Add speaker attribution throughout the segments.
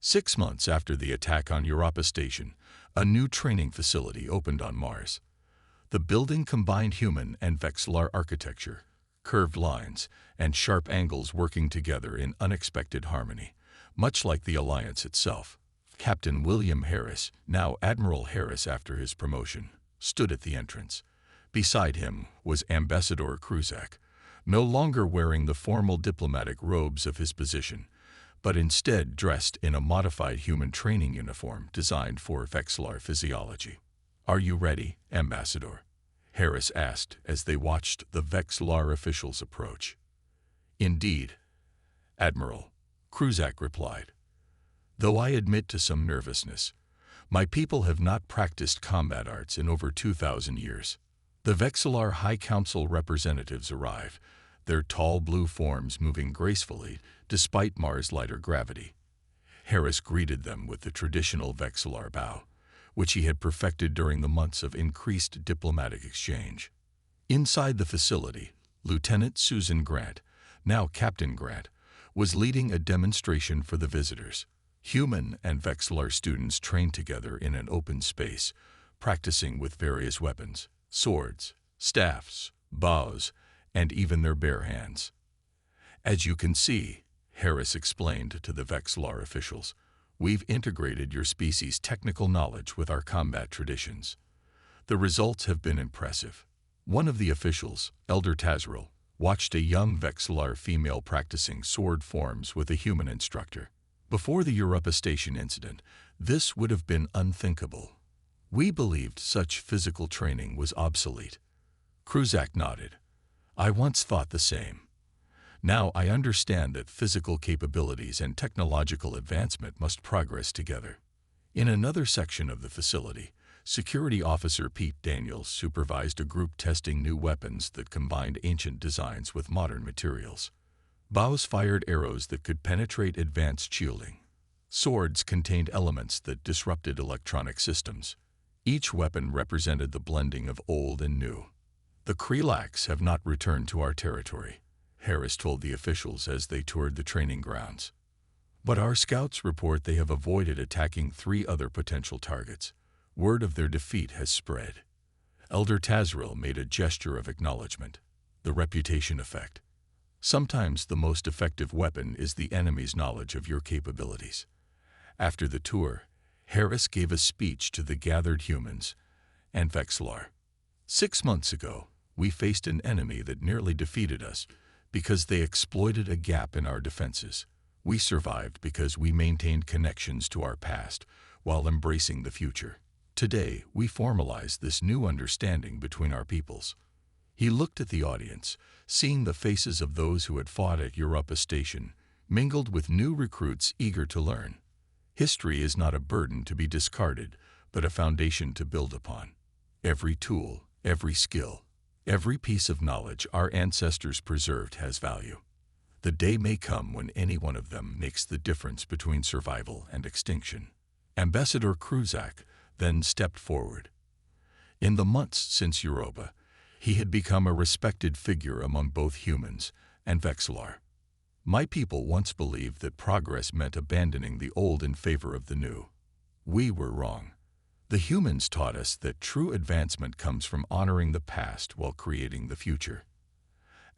Speaker 1: 6 months after the attack on Europa Station, a new training facility opened on Mars. The building combined human and Vexillar architecture, curved lines, and sharp angles working together in unexpected harmony, much like the Alliance itself. Captain William Harris, now Admiral Harris after his promotion, stood at the entrance. Beside him was Ambassador Kruzak, no longer wearing the formal diplomatic robes of his position, but instead dressed in a modified human training uniform designed for Vexillar physiology. "Are you ready, Ambassador?" Harris asked as they watched the Vexillar officials approach. "Indeed, Admiral," Kruzak replied. "Though I admit to some nervousness, my people have not practiced combat arts in over 2,000 years." The Vexillar High Council representatives arrived, their tall blue forms moving gracefully despite Mars' lighter gravity. Harris greeted them with the traditional Vexillar bow, which he had perfected during the months of increased diplomatic exchange. Inside the facility, Lieutenant Susan Grant, now Captain Grant, was leading a demonstration for the visitors. Human and Vexillar students trained together in an open space, practicing with various weapons, swords, staffs, bows, and even their bare hands. "As you can see," Harris explained to the Vexillar officials, "we've integrated your species' technical knowledge with our combat traditions. The results have been impressive." One of the officials, Elder Tazril, watched a young Vexillar female practicing sword forms with a human instructor. Before the Europa Station incident, this would have been unthinkable. "We believed such physical training was obsolete." Kruzak nodded. "I once thought the same. Now I understand that physical capabilities and technological advancement must progress together." In another section of the facility, Security Officer Pete Daniels supervised a group testing new weapons that combined ancient designs with modern materials. Bows fired arrows that could penetrate advanced shielding. Swords contained elements that disrupted electronic systems. Each weapon represented the blending of old and new. "The Krelax have not returned to our territory," Harris told the officials as they toured the training grounds. "But our scouts report they have avoided attacking 3 other potential targets. Word of their defeat has spread." Elder Tazril made a gesture of acknowledgement. "The reputation effect. Sometimes the most effective weapon is the enemy's knowledge of your capabilities." After the tour, Harris gave a speech to the gathered humans and Vexillar. "6 months ago, we faced an enemy that nearly defeated us because they exploited a gap in our defenses. We survived because we maintained connections to our past while embracing the future. Today, we formalize this new understanding between our peoples." He looked at the audience, seeing the faces of those who had fought at Europa Station, mingled with new recruits eager to learn. History is not a burden to be discarded, but a foundation to build upon. Every tool, every skill, every piece of knowledge our ancestors preserved has value. The day may come when any one of them makes the difference between survival and extinction. Ambassador Kruzak then stepped forward. In the months since Europa, he had become a respected figure among both humans and Vexillar. "My people once believed that progress meant abandoning the old in favor of the new. We were wrong. The humans taught us that true advancement comes from honoring the past while creating the future."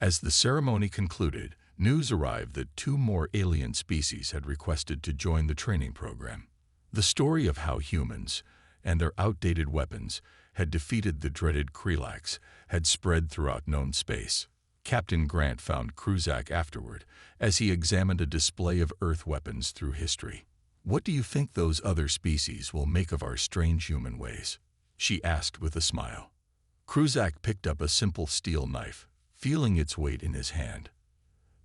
Speaker 1: As the ceremony concluded, news arrived that 2 more alien species had requested to join the training program. The story of how humans and their outdated weapons had defeated the dreaded Krelax had spread throughout known space. Captain Grant found Kruzak afterward as he examined a display of Earth weapons through history. "What do you think those other species will make of our strange human ways?" she asked with a smile. Kruzak picked up a simple steel knife, feeling its weight in his hand.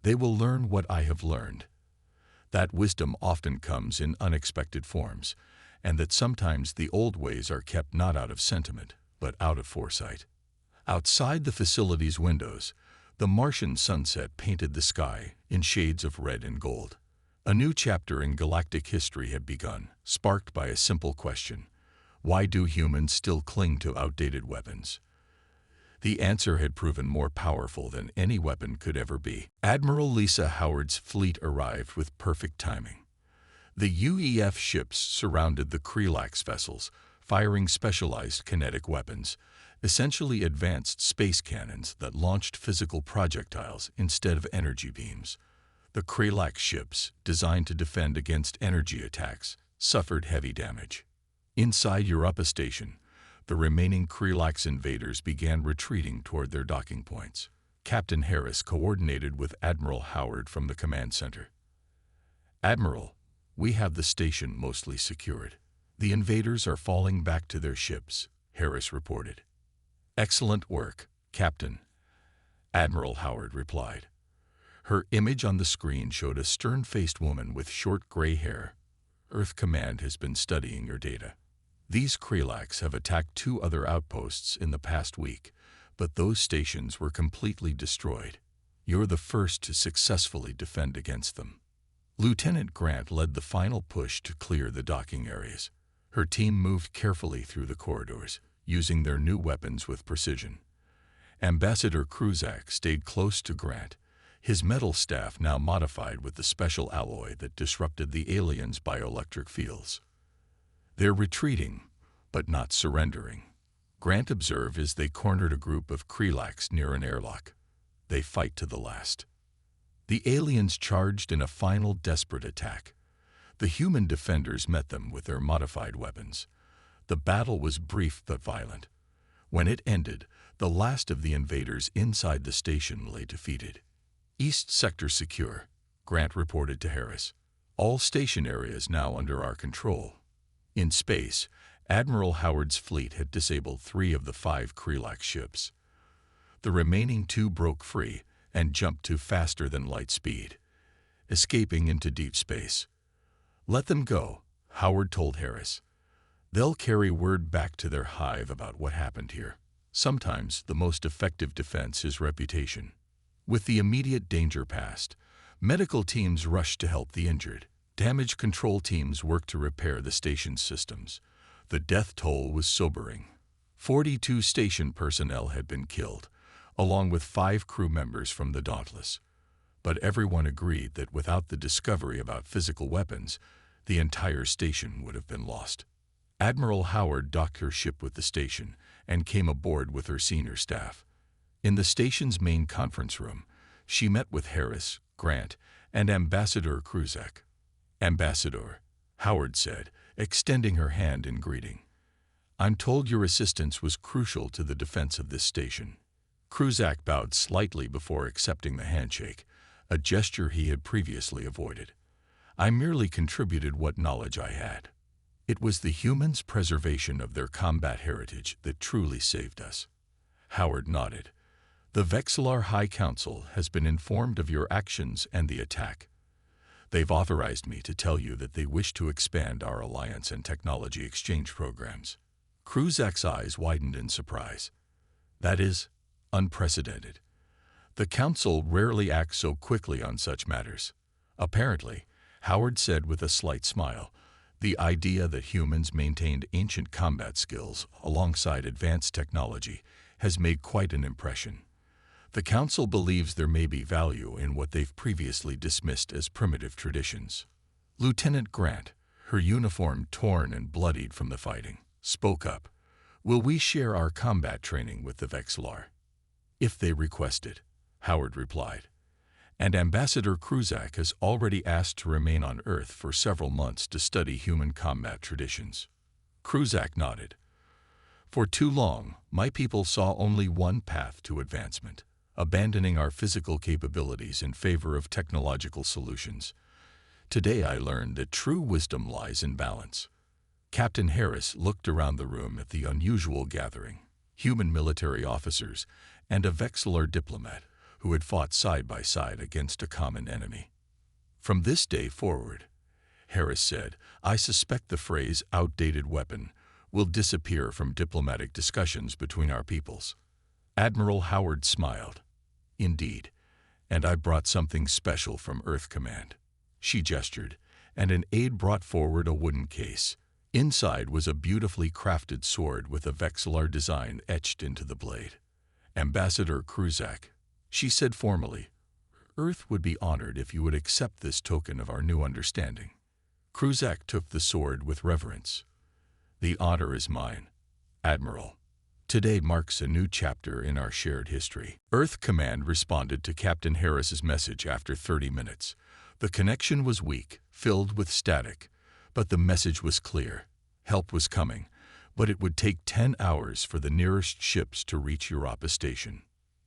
Speaker 1: "They will learn what I have learned. That wisdom often comes in unexpected forms, and that sometimes the old ways are kept not out of sentiment, but out of foresight." Outside the facility's windows, the Martian sunset painted the sky in shades of red and gold. A new chapter in galactic history had begun, sparked by a simple question: why do humans still cling to outdated weapons? The answer had proven more powerful than any weapon could ever be. Admiral Lisa Howard's fleet arrived with perfect timing. The UEF ships surrounded the Krelax vessels, firing specialized kinetic weapons, essentially advanced space cannons that launched physical projectiles instead of energy beams. The Krelax ships, designed to defend against energy attacks, suffered heavy damage. Inside Europa Station, the remaining Krelax invaders began retreating toward their docking points. Captain Harris coordinated with Admiral Howard from the command center. "Admiral, we have the station mostly secured. The invaders are falling back to their ships," Harris reported. "Excellent work, Captain," Admiral Howard replied. Her image on the screen showed a stern-faced woman with short gray hair. "Earth Command has been studying your data. These Krelax have attacked 2 other outposts in the past week, but those stations were completely destroyed. You're the first to successfully defend against them." Lieutenant Grant led the final push to clear the docking areas. Her team moved carefully through the corridors, using their new weapons with precision. Ambassador Kruzak stayed close to Grant, his metal staff now modified with the special alloy that disrupted the aliens' bioelectric fields. "They're retreating, but not surrendering," Grant observed as they cornered a group of Krelax near an airlock. "They fight to the last." The aliens charged in a final desperate attack. The human defenders met them with their modified weapons. The battle was brief but violent. When it ended, the last of the invaders inside the station lay defeated. "East Sector secure," Grant reported to Harris. "All station areas now under our control." In space, Admiral Howard's fleet had disabled 3 of the 5 Krelax ships. The remaining 2 broke free and jumped to faster-than-light speed, escaping into deep space. "Let them go," Howard told Harris. "They'll carry word back to their hive about what happened here." Sometimes the most effective defense is reputation. With the immediate danger past, medical teams rushed to help the injured. Damage control teams worked to repair the station's systems. The death toll was sobering. 42 station personnel had been killed, along with 5 crew members from the Dauntless. But everyone agreed that without the discovery about physical weapons, the entire station would have been lost. Admiral Howard docked her ship with the station and came aboard with her senior staff. In the station's main conference room, she met with Harris, Grant, and Ambassador Kruzak. "Ambassador," Howard said, extending her hand in greeting. "I'm told your assistance was crucial to the defense of this station." Kruzak bowed slightly before accepting the handshake, a gesture he had previously avoided. "I merely contributed what knowledge I had. It was the humans' preservation of their combat heritage that truly saved us." Howard nodded. "The Vexillar High Council has been informed of your actions and the attack. They've authorized me to tell you that they wish to expand our alliance and technology exchange programs." Kruzak's eyes widened in surprise. "That is unprecedented. The Council rarely acts so quickly on such matters." "Apparently," Howard said with a slight smile, "the idea that humans maintained ancient combat skills alongside advanced technology has made quite an impression. The Council believes there may be value in what they've previously dismissed as primitive traditions." Lieutenant Grant, her uniform torn and bloodied from the fighting, spoke up. "Will we share our combat training with the Vexillar?" "If they request it," Howard replied. "And Ambassador Kruzak has already asked to remain on Earth for several months to study human combat traditions." Kruzak nodded. "For too long, my people saw only one path to advancement, abandoning our physical capabilities in favor of technological solutions. Today I learned that true wisdom lies in balance." Captain Harris looked around the room at the unusual gathering, human military officers and a Vexillar diplomat who had fought side by side against a common enemy. "From this day forward," Harris said, "I suspect the phrase outdated weapon will disappear from diplomatic discussions between our peoples." Admiral Howard smiled. "Indeed, and I brought something special from Earth Command." She gestured, and an aide brought forward a wooden case. Inside was a beautifully crafted sword with a Vexillar design etched into the blade. "Ambassador Kruzak," she said formally, "Earth would be honored if you would accept this token of our new understanding." Kruzak took the sword with reverence. "The honor is mine, Admiral. Today marks a new chapter in our shared history." Earth Command responded to Captain Harris's message after 30 minutes. The connection was weak, filled with static, but the message was clear. Help was coming, but it would take 10 hours for the nearest ships to reach Europa Station.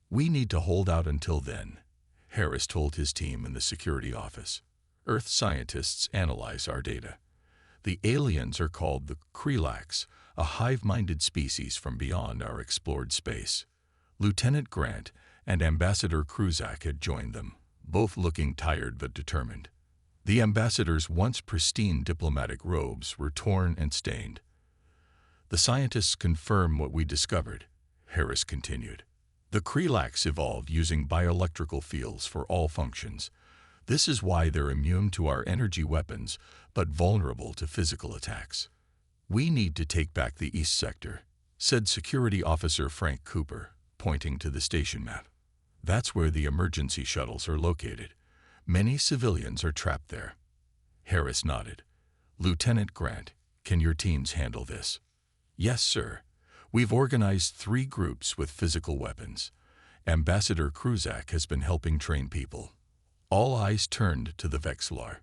Speaker 1: "We need to hold out until then," Harris told his team in the security office. "Earth scientists analyze our data. The aliens are called the Krelax, a hive-minded species from beyond our explored space." Lieutenant Grant and Ambassador Kruzak had joined them, both looking tired but determined. The ambassador's once pristine diplomatic robes were torn and stained. "The scientists confirm what we discovered," Harris continued. "The Krelax evolved using bioelectrical fields for all functions. This is why they're immune to our energy weapons, but vulnerable to physical attacks. We need to take back the East Sector," said Security Officer Frank Cooper, pointing to the station map. "That's where the emergency shuttles are located. Many civilians are trapped there." Harris nodded. "Lieutenant Grant, can your teams handle this?" "Yes, sir. We've organized 3 groups with physical weapons. Ambassador Kruzak has been helping train people." All eyes turned to the Vexlar.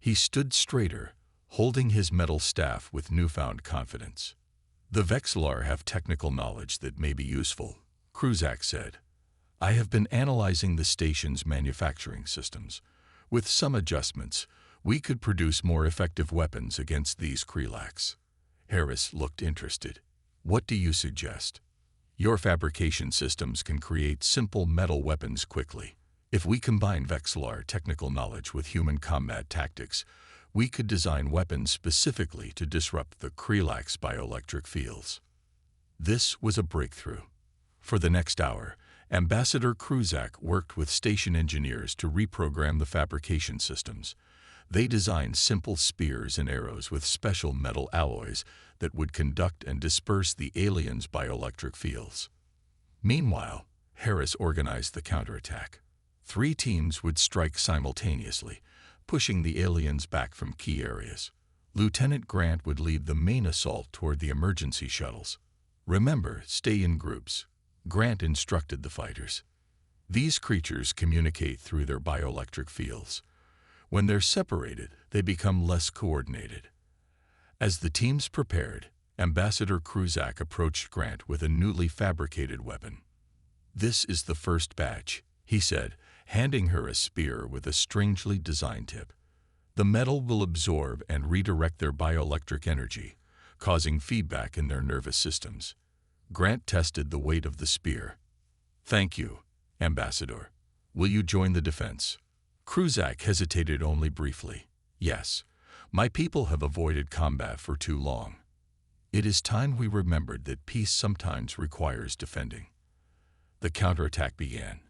Speaker 1: He stood straighter, holding his metal staff with newfound confidence. "The Vexlar have technical knowledge that may be useful," Kruzak said. "I have been analyzing the station's manufacturing systems. With some adjustments, we could produce more effective weapons against these Krelax." Harris looked interested. "What do you suggest?" "Your fabrication systems can create simple metal weapons quickly. If we combine Vexlar technical knowledge with human combat tactics, we could design weapons specifically to disrupt the Krelax bioelectric fields." This was a breakthrough. For the next hour, Ambassador Kruzak worked with station engineers to reprogram the fabrication systems. They designed simple spears and arrows with special metal alloys that would conduct and disperse the aliens' bioelectric fields. Meanwhile, Harris organized the counterattack. 3 teams would strike simultaneously, pushing the aliens back from key areas. Lieutenant Grant would lead the main assault toward the emergency shuttles. "Remember, stay in groups," Grant instructed the fighters. "These creatures communicate through their bioelectric fields. When they're separated, they become less coordinated." As the teams prepared, Ambassador Kruzak approached Grant with a newly fabricated weapon. "This is the first batch," he said, handing her a spear with a strangely designed tip. "The metal will absorb and redirect their bioelectric energy, causing feedback in their nervous systems." Grant tested the weight of the spear. "Thank you, Ambassador. Will you join the defense?" Kruzak hesitated only briefly. "Yes. My people have avoided combat for too long. It is time we remembered that peace sometimes requires defending." The counterattack began.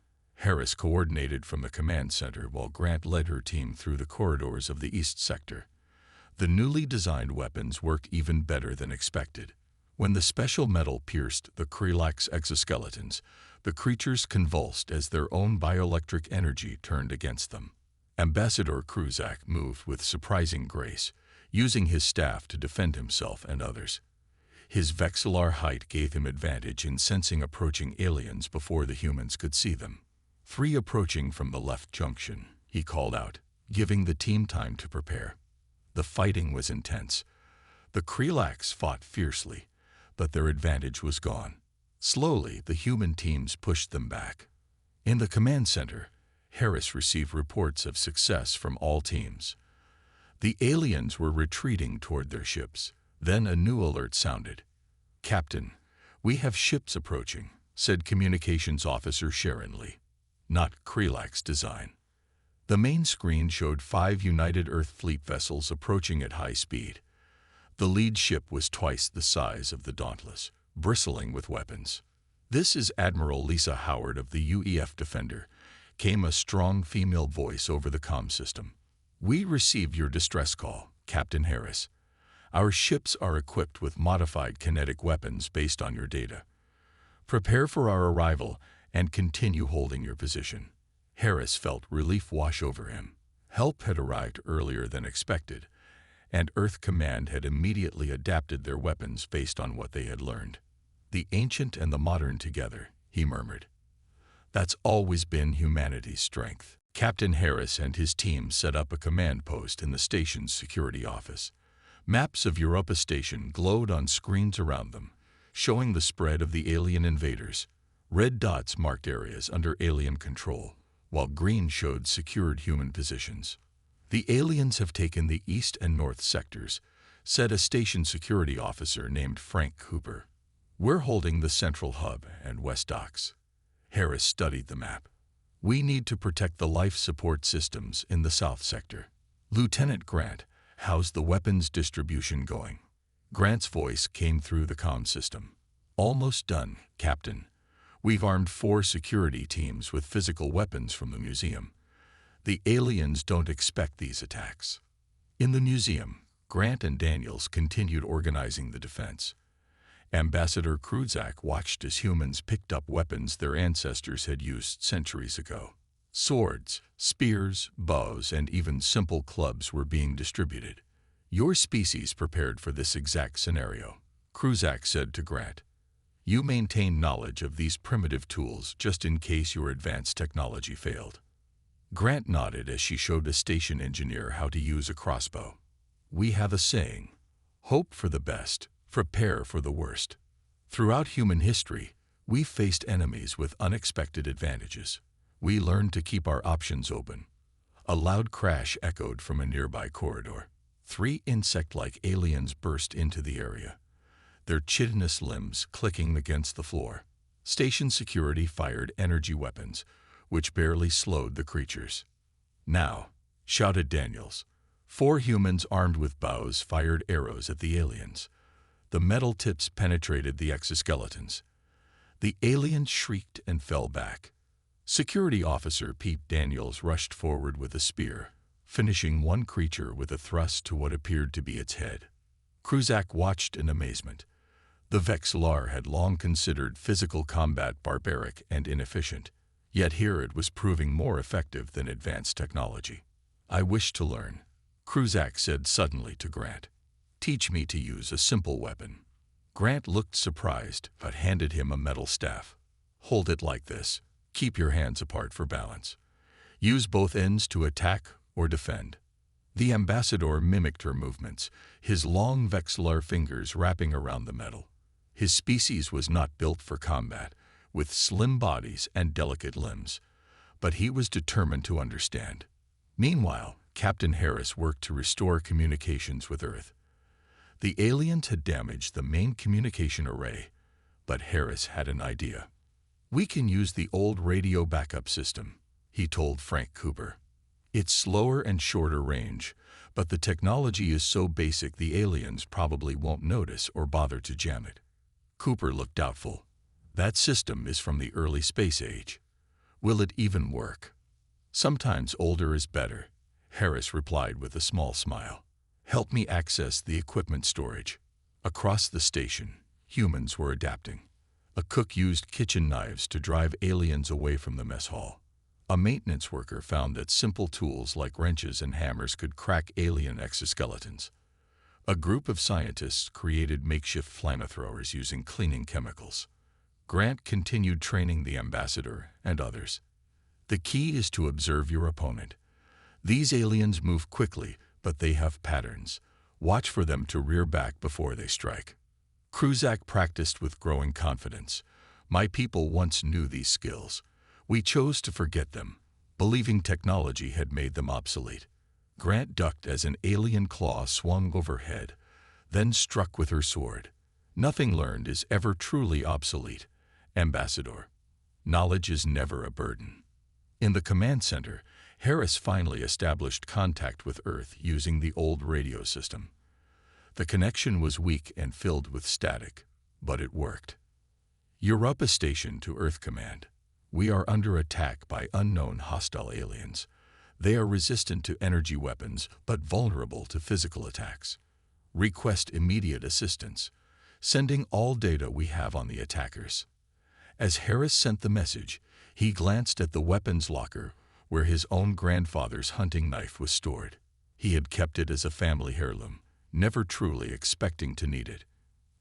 Speaker 1: Harris coordinated from the command center while Grant led her team through the corridors of the East Sector. The newly designed weapons worked even better than expected. When the special metal pierced the Krelax exoskeletons, the creatures convulsed as their own bioelectric energy turned against them. Ambassador Kruzak moved with surprising grace, using his staff to defend himself and others. His Vexillar height gave him advantage in sensing approaching aliens before the humans could see them. 3 approaching from the left junction, he called out, giving the team time to prepare. The fighting was intense. The Krelax fought fiercely, but their advantage was gone. Slowly, the human teams pushed them back. In the command center, Harris received reports of success from all teams. The aliens were retreating toward their ships. Then a new alert sounded. "Captain, we have ships approaching," said Communications Officer Sharon Lee. "Not Krelax design." The main screen showed 5 United Earth Fleet vessels approaching at high speed. The lead ship was twice the size of the Dauntless, bristling with weapons. "This is Admiral Lisa Howard of the UEF Defender," came a strong female voice over the comm system. "We received your distress call, Captain Harris. Our ships are equipped with modified kinetic weapons based on your data. Prepare for our arrival and continue holding your position." Harris felt relief wash over him. Help had arrived earlier than expected, and Earth Command had immediately adapted their weapons based on what they had learned. "The ancient and the modern together," he murmured. "That's always been humanity's strength." Captain Harris and his team set up a command post in the station's security office. Maps of Europa Station glowed on screens around them, showing the spread of the alien invaders. Red dots marked areas under alien control, while green showed secured human positions. "The aliens have taken the east and north sectors," said a station security officer named Frank Cooper. "We're holding the central hub and west docks." Harris studied the map. "We need to protect the life support systems in the south sector." "Lieutenant Grant, how's the weapons distribution going?" Grant's voice came through the comm system. "Almost done, Captain. We've armed 4 security teams with physical weapons from the museum. The aliens don't expect these attacks." In the museum, Grant and Daniels continued organizing the defense. Ambassador Kruzak watched as humans picked up weapons their ancestors had used centuries ago. Swords, spears, bows, and even simple clubs were being distributed. "Your species prepared for this exact scenario," Kruzak said to Grant. "You maintain knowledge of these primitive tools just in case your advanced technology failed." Grant nodded as she showed a station engineer how to use a crossbow. "We have a saying, hope for the best, prepare for the worst." Throughout human history, we've faced enemies with unexpected advantages. We learned to keep our options open. A loud crash echoed from a nearby corridor. 3 insect-like aliens burst into the area, their chitinous limbs clicking against the floor. Station security fired energy weapons, which barely slowed the creatures. "Now," shouted Daniels. 4 humans armed with bows fired arrows at the aliens. The metal tips penetrated the exoskeletons. The aliens shrieked and fell back. Security Officer Pete Daniels rushed forward with a spear, finishing one creature with a thrust to what appeared to be its head. Kruzak watched in amazement. The Vexlar had long considered physical combat barbaric and inefficient, yet here it was proving more effective than advanced technology. "I wish to learn," Kruzak said suddenly to Grant. "Teach me to use a simple weapon." Grant looked surprised, but handed him a metal staff. "Hold it like this. Keep your hands apart for balance. Use both ends to attack or defend." The ambassador mimicked her movements, his long Vexlar fingers wrapping around the metal. His species was not built for combat, with slim bodies and delicate limbs, but he was determined to understand. Meanwhile, Captain Harris worked to restore communications with Earth. The aliens had damaged the main communication array, but Harris had an idea. "We can use the old radio backup system," he told Frank Cooper. "It's slower and shorter range, but the technology is so basic the aliens probably won't notice or bother to jam it." Cooper looked doubtful. "That system is from the early space age. Will it even work?" "Sometimes older is better," Harris replied with a small smile. "Help me access the equipment storage." Across the station, humans were adapting. A cook used kitchen knives to drive aliens away from the mess hall. A maintenance worker found that simple tools like wrenches and hammers could crack alien exoskeletons. A group of scientists created makeshift flamethrowers using cleaning chemicals. Grant continued training the ambassador and others. "The key is to observe your opponent. These aliens move quickly, but they have patterns. Watch for them to rear back before they strike." Kruzak practiced with growing confidence. "My people once knew these skills. We chose to forget them, believing technology had made them obsolete." Grant ducked as an alien claw swung overhead, then struck with her sword. "Nothing learned is ever truly obsolete, Ambassador. Knowledge is never a burden." In the command center, Harris finally established contact with Earth using the old radio system. The connection was weak and filled with static, but it worked. "Europa Station to Earth Command. We are under attack by unknown hostile aliens. They are resistant to energy weapons, but vulnerable to physical attacks. Request immediate assistance, sending all data we have on the attackers." As Harris sent the message, he glanced at the weapons locker where his own grandfather's hunting knife was stored. He had kept it as a family heirloom, never truly expecting to need it.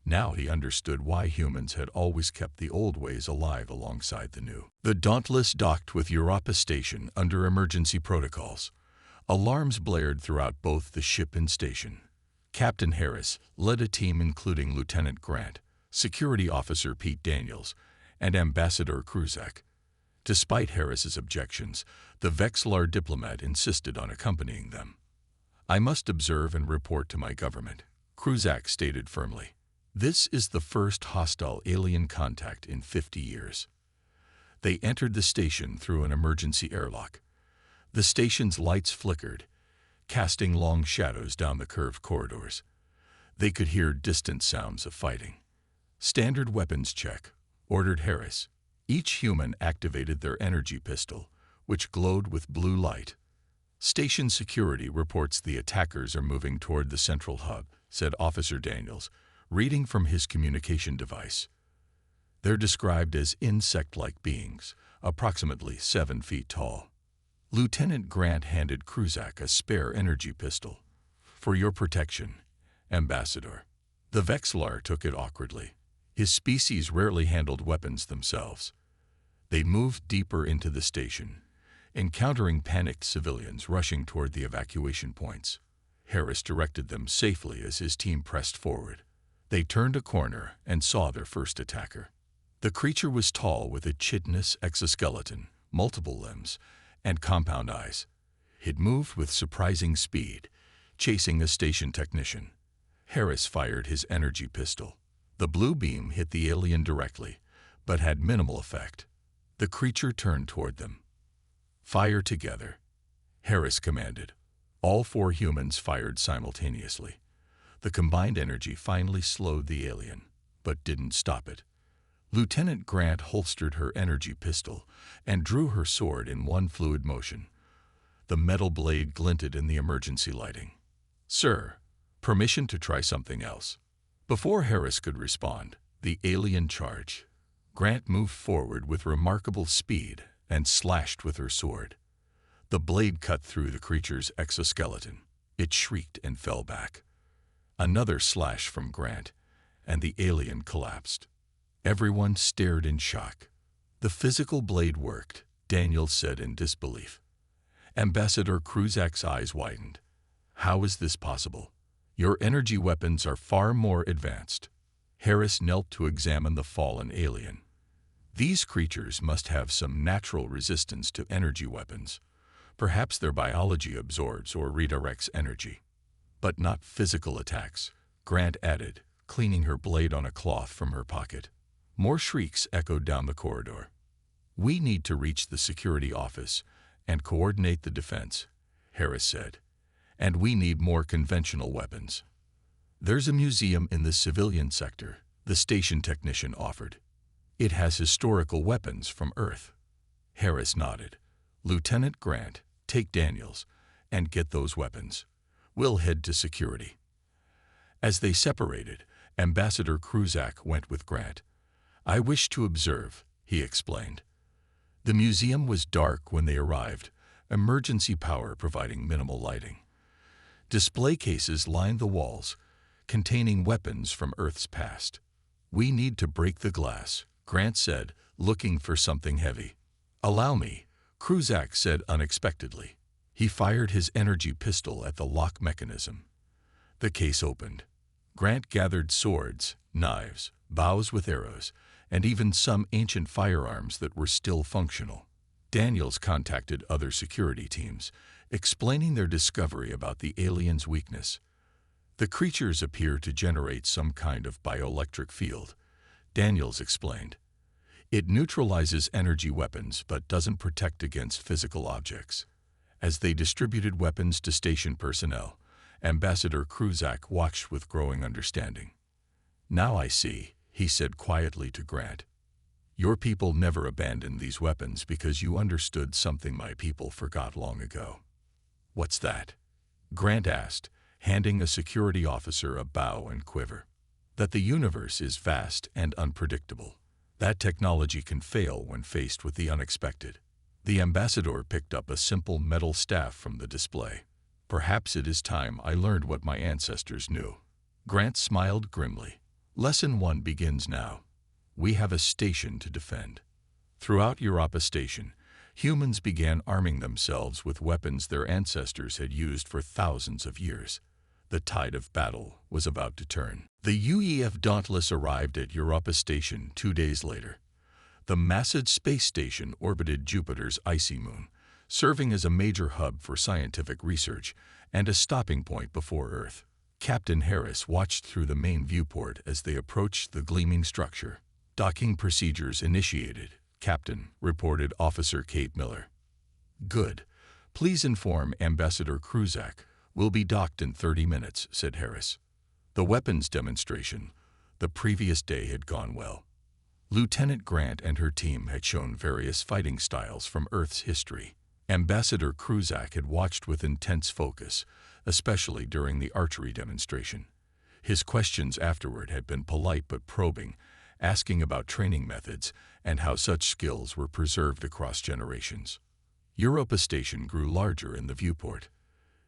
Speaker 1: Now he understood why humans had always kept the old ways alive alongside the new. The Dauntless docked with Europa Station under emergency protocols. Alarms blared throughout both the ship and station. Captain Harris led a team including Lieutenant Grant, Security Officer Pete Daniels, and Ambassador Kruzak. Despite Harris's objections, the Vexlar diplomat insisted on accompanying them. "I must observe and report to my government," Kruzak stated firmly. "This is the first hostile alien contact in 50 years. They entered the station through an emergency airlock. The station's lights flickered, casting long shadows down the curved corridors. They could hear distant sounds of fighting. "Standard weapons check," ordered Harris. Each human activated their energy pistol, which glowed with blue light. "Station security reports the attackers are moving toward the central hub," said Officer Daniels, reading from his communication device. "They're described as insect-like beings, approximately 7 feet tall." Lieutenant Grant handed Kruzak a spare energy pistol. "For your protection, Ambassador." The Vexlar took it awkwardly. His species rarely handled weapons themselves. They moved deeper into the station, encountering panicked civilians rushing toward the evacuation points. Harris directed them safely as his team pressed forward. They turned a corner and saw their first attacker. The creature was tall with a chitinous exoskeleton, multiple limbs, and compound eyes. It moved with surprising speed, chasing a station technician. Harris fired his energy pistol. The blue beam hit the alien directly, but had minimal effect. The creature turned toward them. "Fire together," Harris commanded. All 4 humans fired simultaneously. The combined energy finally slowed the alien, but didn't stop it. Lieutenant Grant holstered her energy pistol and drew her sword in one fluid motion. The metal blade glinted in the emergency lighting. "Sir, permission to try something else." Before Harris could respond, the alien charged. Grant moved forward with remarkable speed and slashed with her sword. The blade cut through the creature's exoskeleton. It shrieked and fell back. Another slash from Grant, and the alien collapsed. Everyone stared in shock. "The physical blade worked," Daniel said in disbelief. Ambassador Kruzak's eyes widened. "How is this possible? Your energy weapons are far more advanced." Harris knelt to examine the fallen alien. "These creatures must have some natural resistance to energy weapons. Perhaps their biology absorbs or redirects energy. But not physical attacks," Grant added, cleaning her blade on a cloth from her pocket. More shrieks echoed down the corridor. "We need to reach the security office and coordinate the defense," Harris said. "And we need more conventional weapons." "There's a museum in the civilian sector," the station technician offered. "It has historical weapons from Earth." Harris nodded. "Lieutenant Grant, take Daniels and get those weapons. We'll head to security." As they separated, Ambassador Kruzak went with Grant. "I wish to observe," he explained. The museum was dark when they arrived, emergency power providing minimal lighting. Display cases lined the walls, containing weapons from Earth's past. "We need to break the glass," Grant said, looking for something heavy. "Allow me," Kruzak said unexpectedly. He fired his energy pistol at the lock mechanism. The case opened. Grant gathered swords, knives, bows with arrows, and even some ancient firearms that were still functional. Daniels contacted other security teams, explaining their discovery about the alien's weakness. "The creatures appear to generate some kind of bioelectric field," Daniels explained. "It neutralizes energy weapons but doesn't protect against physical objects." As they distributed weapons to station personnel, Ambassador Kruzak watched with growing understanding. "Now I see," he said quietly to Grant. "Your people never abandoned these weapons because you understood something my people forgot long ago." "What's that?" Grant asked, handing a security officer a bow and quiver. "That the universe is vast and unpredictable. That technology can fail when faced with the unexpected." The ambassador picked up a simple metal staff from the display. Perhaps it is time I learned what my ancestors knew. Grant smiled grimly. Lesson 1 begins now. We have a station to defend. Throughout Europa Station, humans began arming themselves with weapons their ancestors had used for thousands of years. The tide of battle was about to turn. The UEF Dauntless arrived at Europa Station 2 days later. The massive space station orbited Jupiter's icy moon, serving as a major hub for scientific research and a stopping point before Earth. Captain Harris watched through the main viewport as they approached the gleaming structure. Docking procedures initiated, Captain, reported Officer Kate Miller. Good. Please inform Ambassador Kruzak. We'll be docked in 30 minutes, said Harris. The weapons demonstration the previous day had gone well. Lieutenant Grant and her team had shown various fighting styles from Earth's history. Ambassador Kruzak had watched with intense focus, especially during the archery demonstration. His questions afterward had been polite but probing, asking about training methods and how such skills were preserved across generations. Europa Station grew larger in the viewport.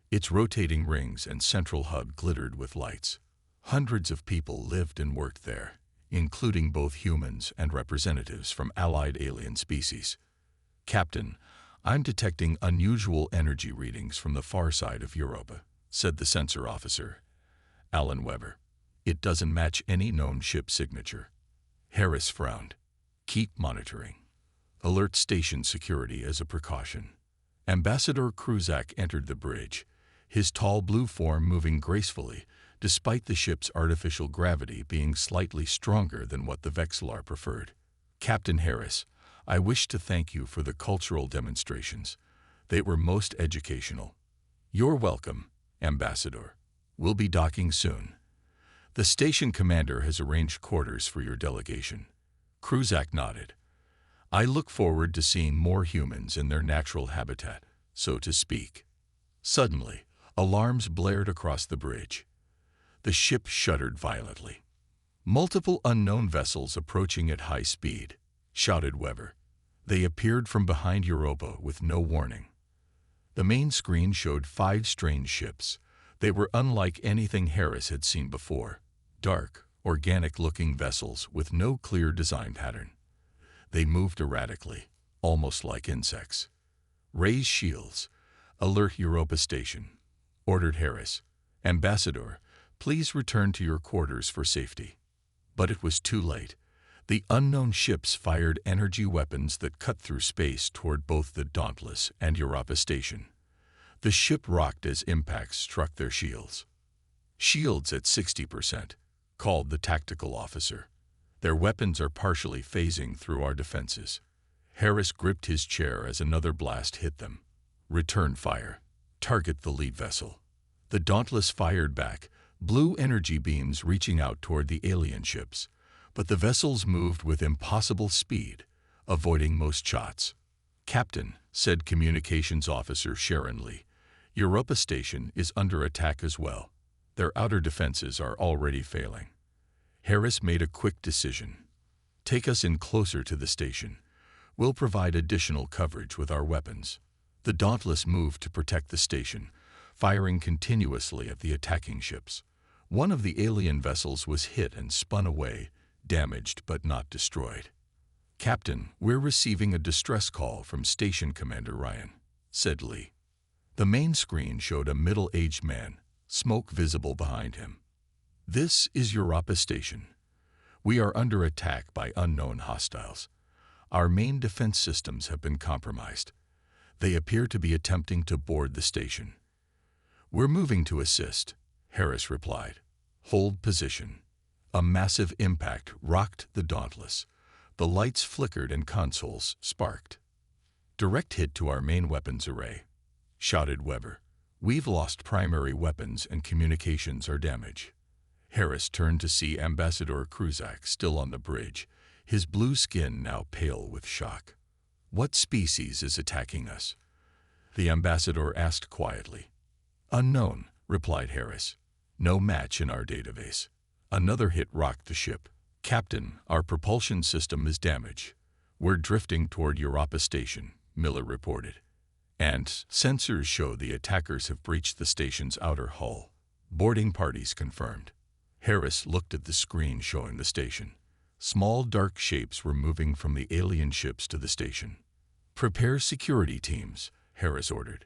Speaker 1: Its rotating rings and central hub glittered with lights. Hundreds of people lived and worked there, including both humans and representatives from allied alien species. Captain, I'm detecting unusual energy readings from the far side of Europa, said the sensor officer, Alan Weber. It doesn't match any known ship signature. Harris frowned. Keep monitoring. Alert station security as a precaution. Ambassador Kruzak entered the bridge, his tall blue form moving gracefully, despite the ship's artificial gravity being slightly stronger than what the Vexillar preferred. Captain Harris, I wish to thank you for the cultural demonstrations. They were most educational. You're welcome, Ambassador. We'll be docking soon. The station commander has arranged quarters for your delegation. Kruzak nodded. I look forward to seeing more humans in their natural habitat, so to speak. Suddenly, alarms blared across the bridge. The ship shuddered violently. Multiple unknown vessels approaching at high speed, shouted Weber. They appeared from behind Europa with no warning. The main screen showed 5 strange ships. They were unlike anything Harris had seen before. Dark, organic-looking vessels with no clear design pattern. They moved erratically, almost like insects. Raise shields. Alert Europa Station, ordered Harris. Ambassador, please return to your quarters for safety. But it was too late. The unknown ships fired energy weapons that cut through space toward both the Dauntless and Europa Station. The ship rocked as impacts struck their shields. Shields at 60%, called the tactical officer. Their weapons are partially phasing through our defenses. Harris gripped his chair as another blast hit them. Return fire. Target the lead vessel. The Dauntless fired back, blue energy beams reaching out toward the alien ships, but the vessels moved with impossible speed, avoiding most shots. Captain, said Communications Officer Sharon Lee, Europa Station is under attack as well. Their outer defenses are already failing. Harris made a quick decision. Take us in closer to the station. We'll provide additional coverage with our weapons. The Dauntless moved to protect the station, firing continuously at the attacking ships. One of the alien vessels was hit and spun away, damaged but not destroyed. Captain, we're receiving a distress call from Station Commander Ryan, said Lee. The main screen showed a middle-aged man, smoke visible behind him. This is Europa Station. We are under attack by unknown hostiles. Our main defense systems have been compromised. They appear to be attempting to board the station. We're moving to assist, Harris replied. Hold position. A massive impact rocked the Dauntless. The lights flickered and consoles sparked. Direct hit to our main weapons array, shouted Weber. We've lost primary weapons and communications are damaged. Harris turned to see Ambassador Kruzak still on the bridge, his blue skin now pale with shock. What species is attacking us? The ambassador asked quietly. Unknown, replied Harris. No match in our database. Another hit rocked the ship. Captain, our propulsion system is damaged. We're drifting toward Europa Station, Miller reported. And sensors show the attackers have breached the station's outer hull. Boarding parties confirmed. Harris looked at the screen showing the station. Small dark shapes were moving from the alien ships to the station. "Prepare security teams," Harris ordered.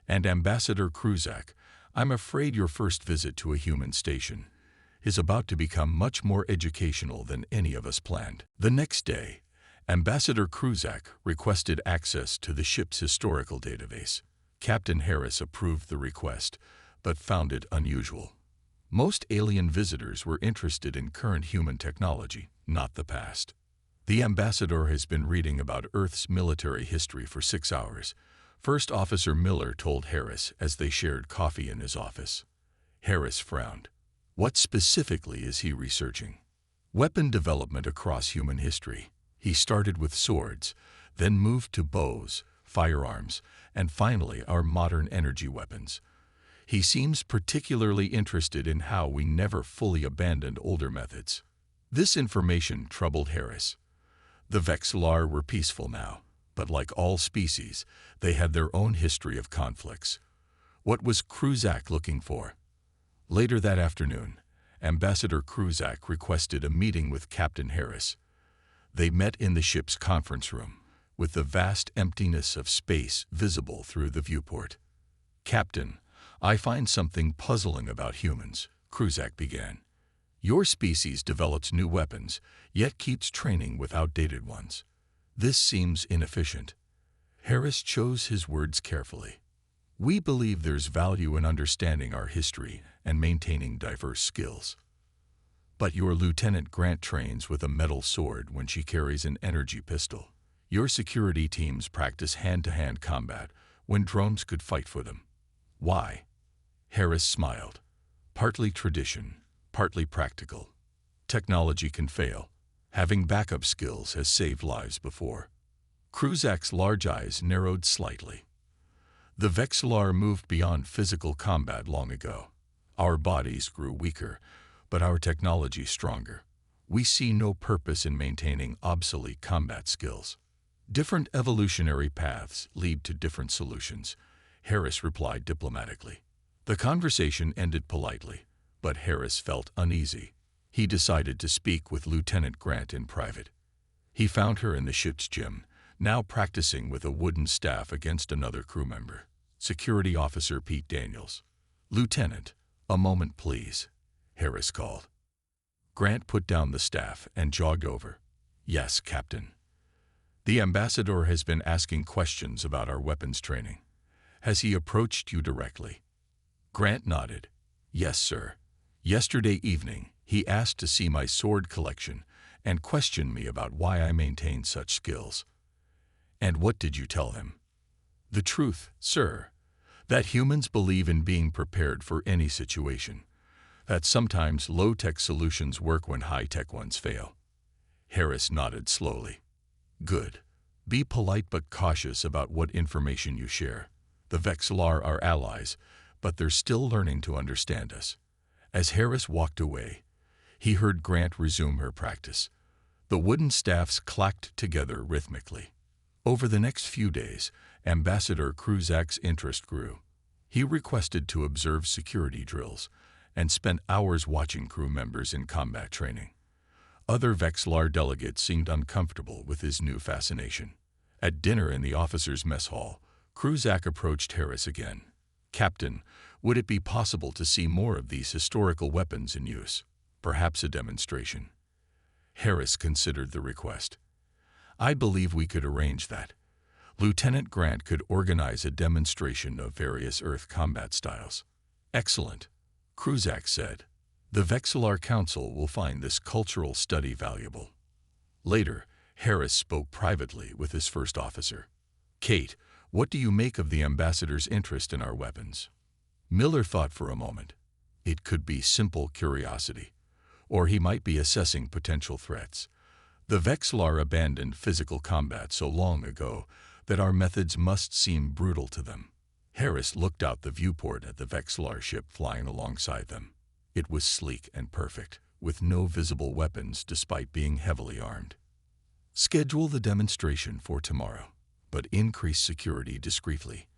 Speaker 1: "And Ambassador Kruzak, I'm afraid your first visit to a human station is about to become much more educational than any of us planned." The next day, Ambassador Kruzak requested access to the ship's historical database. Captain Harris approved the request, but found it unusual. Most alien visitors were interested in current human technology, not the past. The ambassador has been reading about Earth's military history for 6 hours, First Officer Miller told Harris as they shared coffee in his office. Harris frowned. What specifically is he researching? Weapon development across human history. He started with swords, then moved to bows, firearms, and finally our modern energy weapons. He seems particularly interested in how we never fully abandoned older methods. This information troubled Harris. The Vexillar were peaceful now, but like all species, they had their own history of conflicts. What was Kruzak looking for? Later that afternoon, Ambassador Kruzak requested a meeting with Captain Harris. They met in the ship's conference room, with the vast emptiness of space visible through the viewport. "Captain, I find something puzzling about humans," Kruzak began. "Your species develops new weapons, yet keeps training with outdated ones. This seems inefficient." Harris chose his words carefully. "We believe there's value in understanding our history and maintaining diverse skills. But your Lieutenant Grant trains with a metal sword when she carries an energy pistol. Your security teams practice hand-to-hand combat when drones could fight for them. Why?" Harris smiled. "Partly tradition, partly practical. Technology can fail. Having backup skills has saved lives before." Kruzak's large eyes narrowed slightly. "The Vexillar moved beyond physical combat long ago. Our bodies grew weaker, but our technology stronger. We see no purpose in maintaining obsolete combat skills. Different evolutionary paths lead to different solutions," Harris replied diplomatically. The conversation ended politely, but Harris felt uneasy. He decided to speak with Lieutenant Grant in private. He found her in the ship's gym, now practicing with a wooden staff against another crew member, Security Officer Pete Daniels. "Lieutenant, a moment please," Harris called. Grant put down the staff and jogged over. "Yes, Captain." "The ambassador has been asking questions about our weapons training. Has he approached you directly?" Grant nodded. "Yes, sir. Yesterday evening, he asked to see my sword collection and questioned me about why I maintain such skills." "And what did you tell him?" "The truth, sir. That humans believe in being prepared for any situation. That sometimes low-tech solutions work when high-tech ones fail." Harris nodded slowly. "Good. Be polite but cautious about what information you share. The Vexillar are allies, but they're still learning to understand us." As Harris walked away, he heard Grant resume her practice. The wooden staffs clacked together rhythmically. Over the next few days, Ambassador Kruzak's interest grew. He requested to observe security drills and spent hours watching crew members in combat training. Other Vexillar delegates seemed uncomfortable with his new fascination. At dinner in the officers' mess hall, Kruzak approached Harris again. "Captain, would it be possible to see more of these historical weapons in use? Perhaps a demonstration?" Harris considered the request. "I believe we could arrange that. Lieutenant Grant could organize a demonstration of various Earth combat styles." "Excellent," Kruzak said. "The Vexillar Council will find this cultural study valuable." Later, Harris spoke privately with his first officer. "Kate, what do you make of the ambassador's interest in our weapons?" Miller thought for a moment. It could be simple curiosity, or he might be assessing potential threats. The Vexillar abandoned physical combat so long ago that our methods must seem brutal to them. Harris looked out the viewport at the Vexillar ship flying alongside them. It was sleek and perfect, with no visible weapons despite being heavily armed. "Schedule the demonstration for tomorrow, but increase security discreetly,"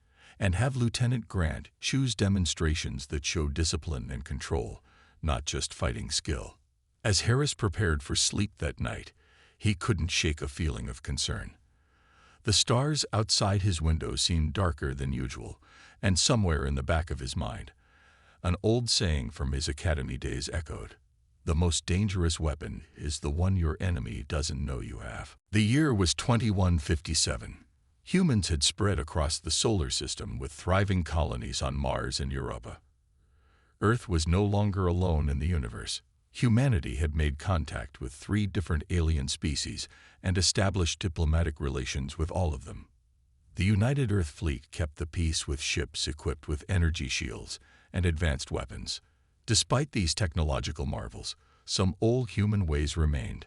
Speaker 1: and have Lieutenant Grant choose demonstrations that show discipline and control, not just fighting skill. As Harris prepared for sleep that night, he couldn't shake a feeling of concern. The stars outside his window seemed darker than usual, and somewhere in the back of his mind, an old saying from his academy days echoed, "The most dangerous weapon is the one your enemy doesn't know you have." The year was 2157. Humans had spread across the solar system with thriving colonies on Mars and Europa. Earth was no longer alone in the universe. Humanity had made contact with 3 different alien species and established diplomatic relations with all of them. The United Earth Fleet kept the peace with ships equipped with energy shields and advanced weapons. Despite these technological marvels, some old human ways remained.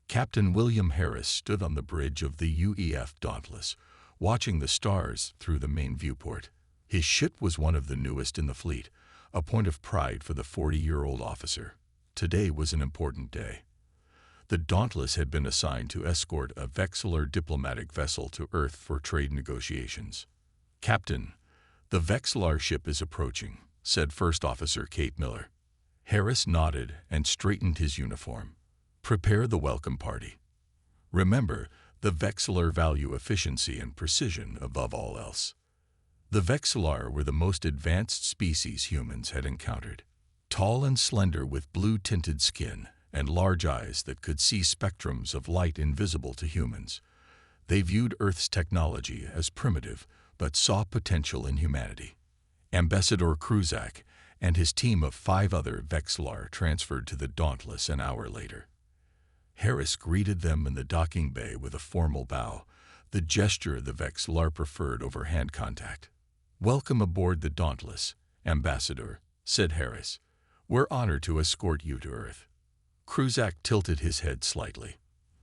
Speaker 1: Captain William Harris stood on the bridge of the UEF Dauntless, watching the stars through the main viewport. His ship was one of the newest in the fleet, a point of pride for the 40-year-old officer. Today was an important day. The Dauntless had been assigned to escort a Vexillor diplomatic vessel to Earth for trade negotiations. "Captain, the Vexillor ship is approaching," said First Officer Kate Miller. Harris nodded and straightened his uniform. "Prepare the welcome party. Remember, the Vexillor value efficiency and precision above all else." The Vexillor were the most advanced species humans had encountered. Tall and slender with blue-tinted skin and large eyes that could see spectrums of light invisible to humans, they viewed Earth's technology as primitive but saw potential in humanity. Ambassador Kruzak and his team of 5 other Vexillor transferred to the Dauntless an hour later. Harris greeted them in the docking bay with a formal bow, the gesture the Vexillor preferred over hand contact. "Welcome aboard the Dauntless, Ambassador," said Harris. "We're honored to escort you to Earth." Kruzak tilted his head slightly.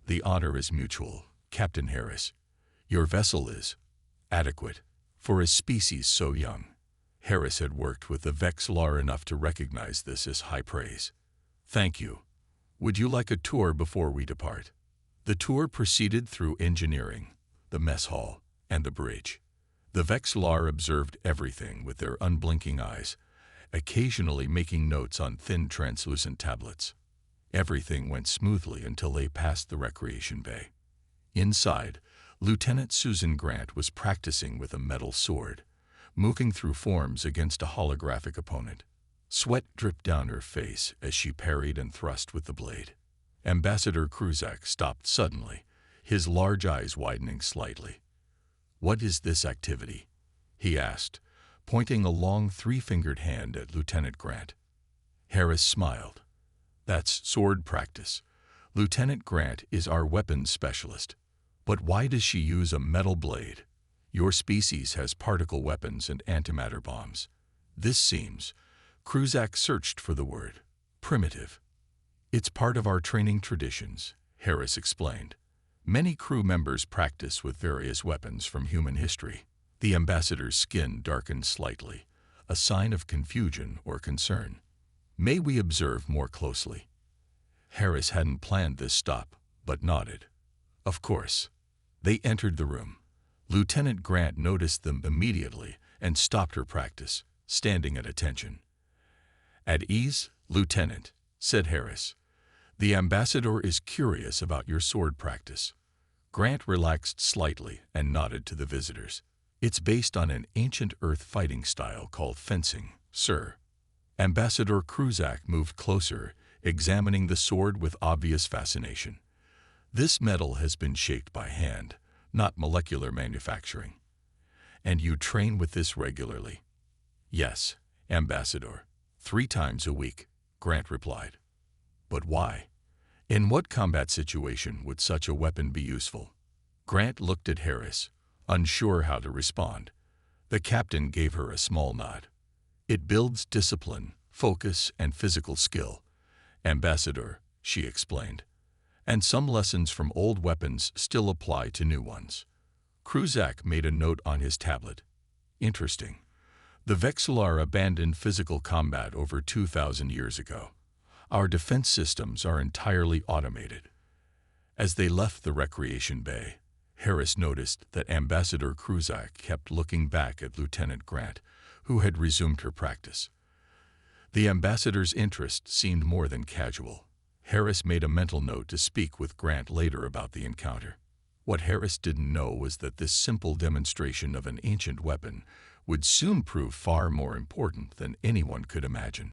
Speaker 1: "The honor is mutual, Captain Harris. Your vessel is adequate for a species so young." Harris had worked with the Vexillor enough to recognize this as high praise. "Thank you. Would you like a tour before we depart?" The tour proceeded through engineering, the mess hall, and the bridge. The Vexillor observed everything with their unblinking eyes, occasionally making notes on thin translucent tablets. Everything went smoothly until they passed the recreation bay. Inside, Lieutenant Susan Grant was practicing with a metal sword, moving through forms against a holographic opponent. Sweat dripped down her face as she parried and thrust with the blade. Ambassador Kruzak stopped suddenly, his large eyes widening slightly. "What is this activity?" he asked, pointing a long 3-fingered hand at Lieutenant Grant. Harris smiled. "That's sword practice. Lieutenant Grant is our weapons specialist. But why does she use a metal blade? Your species has particle weapons and antimatter bombs. This seems..." Kruzak searched for the word. "Primitive." "It's part of our training traditions," Harris explained. "Many crew members practice with various weapons from human history." The ambassador's skin darkened slightly, a sign of confusion or concern. "May we observe more closely?" Harris hadn't planned this stop, but nodded. "Of course." They entered the room. Lieutenant Grant noticed them immediately and stopped her practice, standing at attention. "At ease, Lieutenant," said Harris. "The ambassador is curious about your sword practice." Grant relaxed slightly and nodded to the visitors. "It's based on an ancient Earth fighting style called fencing, sir." Ambassador Kruzak moved closer, examining the sword with obvious fascination. "This metal has been shaped by hand, not molecular manufacturing." "And you train with this regularly?" "Yes, Ambassador. 3 times a week," Grant replied. "But why? In what combat situation would such a weapon be useful?" Grant looked at Harris, unsure how to respond. The captain gave her a small nod. "It builds discipline, focus, and physical skill, Ambassador," she explained. "And some lessons from old weapons still apply to new ones." Kruzak made a note on his tablet. "Interesting. The Vexillor abandoned physical combat over 2,000 years ago. Our defense systems are entirely automated." As they left the recreation bay, Harris noticed that Ambassador Kruzak kept looking back at Lieutenant Grant, who had resumed her practice. The ambassador's interest seemed more than casual. Harris made a mental note to speak with Grant later about the encounter. What Harris didn't know was that this simple demonstration of an ancient weapon would soon prove far more important than anyone could imagine.